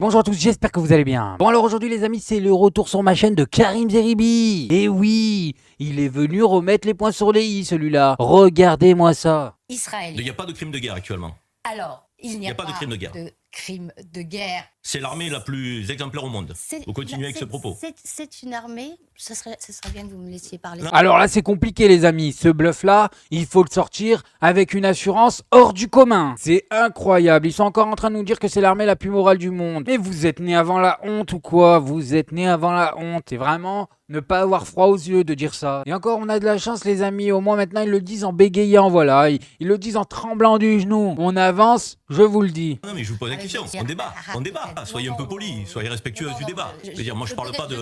Bonjour à tous, j'espère que vous allez bien. Bon alors aujourd'hui les amis, c'est le retour sur ma chaîne de Karim Zeribi. Et oui, il est venu remettre les points sur les i celui-là. Regardez-moi ça. Israël. Il n'y a pas de crime de guerre actuellement. Alors, il n'y a pas de crime de guerre. crime de guerre. C'est l'armée la plus exemplaire au monde. Vous continuez avec ce propos. C'est une armée, ce serait bien que vous me laissiez parler. Alors là c'est compliqué les amis, ce bluff là, il faut le sortir avec une assurance hors du commun. C'est incroyable, ils sont encore en train de nous dire que c'est l'armée la plus morale du monde. Mais vous êtes nés avant la honte ou quoi? Vous êtes nés avant la honte et vraiment ne pas avoir froid aux yeux de dire ça. Et encore on a de la chance les amis, au moins maintenant ils le disent en bégayant, voilà, ils le disent en tremblant du genou. On avance, je vous le dis. Non mais je vous pose la question, on débat. Soyez un peu poli, soyez respectueux du débat. Je veux dire, moi je parle pas de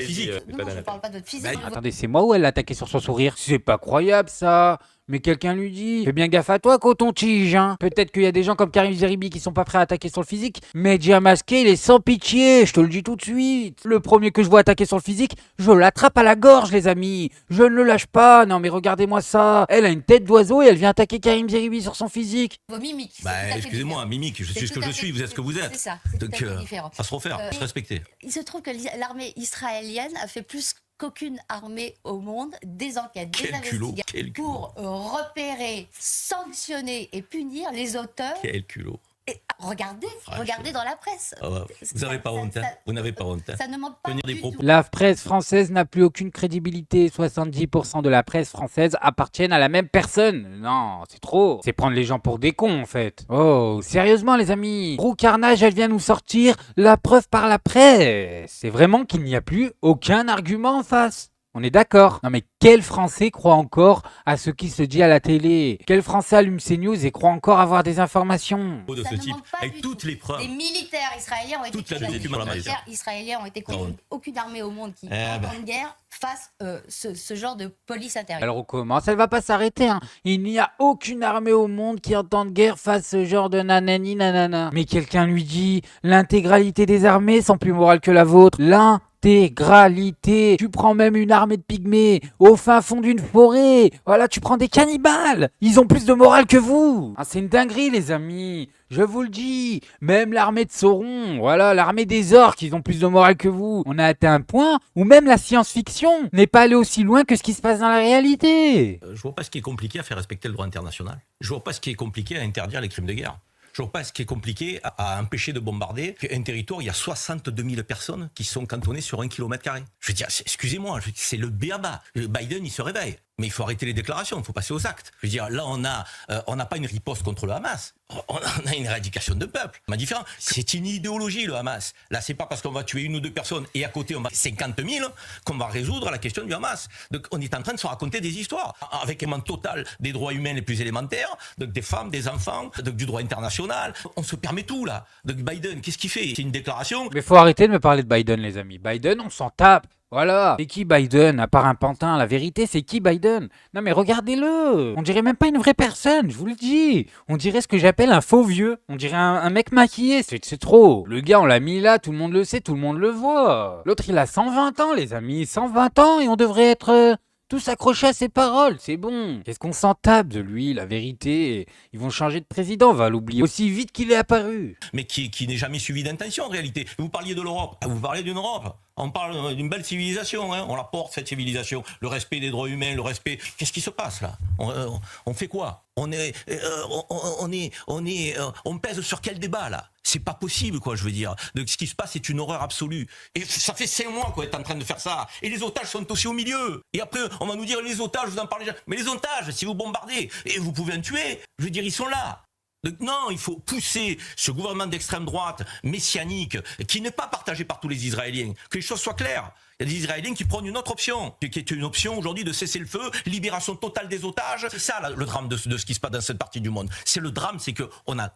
physique. Non, je parle pas de votre physique. Attendez, c'est moi ou elle l'a attaqué sur son sourire? C'est pas croyable ça. Mais quelqu'un lui dit, fais bien gaffe à toi, coton-tige, hein. Peut-être qu'il y a des gens comme Karim Zeribi qui sont pas prêts à attaquer sur le physique, mais Dia Masqué, il est sans pitié, je te le dis tout de suite. Le premier que je vois attaquer sur le physique, je l'attrape à la gorge, les amis. Je ne le lâche pas, non mais regardez-moi ça. Elle a une tête d'oiseau et elle vient attaquer Karim Zeribi sur son physique. Vos mimiques. Excusez-moi, mimique, je suis ce que je suis, vous êtes ce que vous êtes. C'est ça, Donc, tout à fait différent. à se refaire, se respecter. Il se trouve que l'armée israélienne a fait plus qu'aucune armée au monde des enquêtes, des investigations pour repérer, sanctionner et punir les auteurs. Quel culot. Et regardez dans la presse. Ah ouais. Vous n'avez pas honte, hein. Vous n'avez pas honte. Hein. Ça ne manque pas du tout. La presse française n'a plus aucune crédibilité. 70% de la presse française appartiennent à la même personne. Non, c'est trop. C'est prendre les gens pour des cons, en fait. Oh, sérieusement, les amis. Gros Carnage, elle vient nous sortir la preuve par la presse. C'est vraiment qu'il n'y a plus aucun argument en face. On est d'accord. Non mais quel Français croit encore à ce qui se dit à la télé? Quel Français allume ces news et croit encore avoir des informations de ce type, avec toutes les preuves. Les militaires israéliens ont été condamnés. Aucune armée au monde qui est en guerre fasse ce genre de police intérieure. Alors on commence, elle va pas s'arrêter. Hein. Il n'y a aucune armée au monde qui en temps de guerre fasse ce genre de nanani nanana. Mais quelqu'un lui dit, l'intégralité des armées sont plus morales que la vôtre. L'intégralité. Tu prends même une armée de pygmées au fin fond d'une forêt. Voilà, tu prends des cannibales. Ils ont plus de morale que vous. Ah, c'est une dinguerie, les amis. Je vous le dis. Même l'armée de Sauron, voilà, l'armée des orques, ils ont plus de morale que vous. On a atteint un point où même la science-fiction n'est pas allée aussi loin que ce qui se passe dans la réalité. Je vois pas ce qui est compliqué à faire respecter le droit international. Je vois pas ce qui est compliqué à interdire les crimes de guerre. Je vois pas ce qui est compliqué à empêcher de bombarder un territoire. Il y a 62 000 personnes qui sont cantonnées sur 1 km². Je veux dire, excusez-moi, c'est le b.a.-ba. Biden, il se réveille. Mais il faut arrêter les déclarations, il faut passer aux actes. Je veux dire, là, on n'a pas une riposte contre le Hamas. On a une éradication de peuple. Ma différence, c'est une idéologie, le Hamas. Là, c'est pas parce qu'on va tuer une ou deux personnes et à côté, on va 50 000 qu'on va résoudre la question du Hamas. Donc, on est en train de se raconter des histoires avec un manque total des droits humains les plus élémentaires, donc des femmes, des enfants, donc du droit international. On se permet tout, là. Donc, Biden, qu'est-ce qu'il fait? C'est une déclaration. Mais faut arrêter de me parler de Biden, les amis. Biden, on s'en tape. Voilà. C'est qui Biden? À part un pantin, la vérité, c'est qui Biden? Non mais regardez-le. On dirait même pas une vraie personne, je vous le dis. On dirait ce que j'appelle un faux vieux. On dirait un mec maquillé, c'est trop. Le gars, on l'a mis là, tout le monde le sait, tout le monde le voit. L'autre, il a 120 ans, les amis. 120 ans et on devrait être... tous accrochés à ses paroles, c'est bon. Qu'est-ce qu'on s'en tape de lui, la vérité? Ils vont changer de président, on va l'oublier aussi vite qu'il est apparu. Mais qui n'est jamais suivi d'intention en réalité. Vous parliez de l'Europe, vous parlez d'une Europe. On parle d'une belle civilisation, hein. On la porte cette civilisation, le respect des droits humains, le respect. Qu'est-ce qui se passe là? On fait quoi? On pèse sur quel débat là? C'est pas possible quoi, je veux dire. Donc, ce qui se passe, c'est une horreur absolue. Et ça fait 5 mois qu'on est en train de faire ça. Et les otages sont aussi au milieu. Et après, on va nous dire les otages, vous en parlez déjà. Mais les otages, si vous bombardez et vous pouvez en tuer, je veux dire, ils sont là. Donc non, il faut pousser ce gouvernement d'extrême droite messianique qui n'est pas partagé par tous les Israéliens. Que les choses soient claires. Il y a des Israéliens qui prennent une autre option, qui est une option aujourd'hui de cesser le feu, libération totale des otages. C'est ça le drame de ce qui se passe dans cette partie du monde. C'est le drame, c'est qu'on a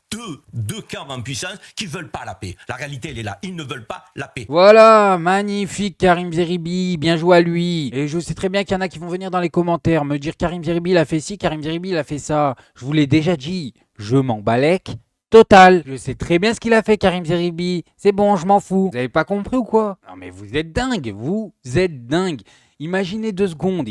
deux camps en puissance qui ne veulent pas la paix. La réalité, elle est là. Ils ne veulent pas la paix. Voilà, magnifique Karim Zeribi, bien joué à lui. Et je sais très bien qu'il y en a qui vont venir dans les commentaires me dire Karim Zeribi il a fait ci, Karim Zeribi il a fait ça. Je vous l'ai déjà dit, je m'en balèque. Total, je sais très bien ce qu'il a fait Karim Zeribi, c'est bon, je m'en fous. Vous avez pas compris ou quoi? Non mais vous êtes dingue, vous êtes dingue. Imaginez 2 secondes,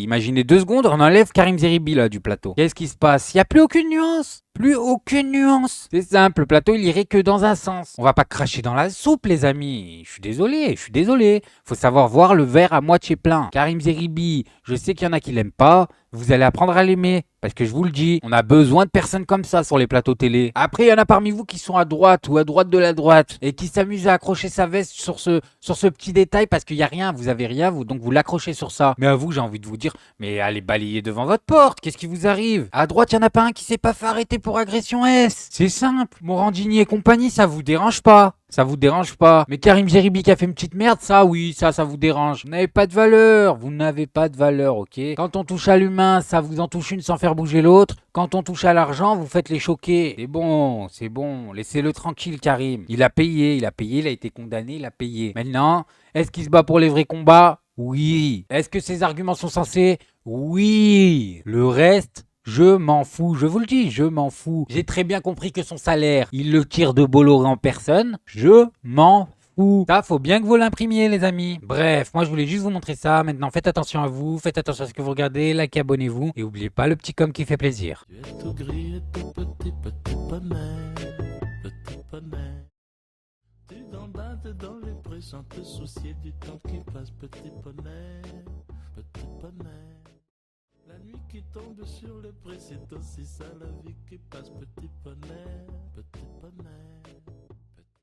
on enlève Karim Zeribi là du plateau. Qu'est-ce qui se passe? Il n'y a plus aucune nuance. Plus aucune nuance. C'est simple, le plateau il irait que dans un sens. On va pas cracher dans la soupe les amis. Je suis désolé. Faut savoir voir le verre à moitié plein. Karim Zeribi, je sais qu'il y en a qui l'aiment pas. Vous allez apprendre à l'aimer. Parce que je vous le dis, on a besoin de personnes comme ça sur les plateaux télé. Après, il y en a parmi vous qui sont à droite ou à droite de la droite et qui s'amusent à accrocher sa veste sur ce petit détail parce qu'il y a rien, vous avez rien, donc vous l'accrochez sur ça. Mais à vous, j'ai envie de vous dire, mais allez balayer devant votre porte, qu'est-ce qui vous arrive? À droite, il y en a pas un qui s'est pas fait arrêter pour agression S. C'est simple, Morandini et compagnie, ça vous dérange pas. Ça vous dérange pas. Mais Karim Zeribi qui a fait une petite merde, ça oui, ça vous dérange. Vous n'avez pas de valeur. Vous n'avez pas de valeur, ok? Quand on touche à l'humain, ça vous en touche une sans faire bouger l'autre. Quand on touche à l'argent, vous faites les choquer. C'est bon. Laissez-le tranquille, Karim. Il a payé, il a été condamné, il a payé. Maintenant, est-ce qu'il se bat pour les vrais combats? Oui. Est-ce que ses arguments sont sensés? Oui. Le reste, je m'en fous, je vous le dis, je m'en fous. J'ai très bien compris que son salaire, il le tire de Bolloré en personne. Je m'en fous. Ça, faut bien que vous l'imprimiez, les amis. Bref, moi je voulais juste vous montrer ça. Maintenant, faites attention à vous, faites attention à ce que vous regardez, likez, abonnez-vous. Et n'oubliez pas le petit com qui fait plaisir. Tu es tout gris et tout petit, petit poney, petit poney. Tu gambades dans les prés sans te soucier du temps qui passe, petit poney, petit poney. La nuit qui tombe sur les prés, c'est aussi ça la vie qui passe, petit poney, petit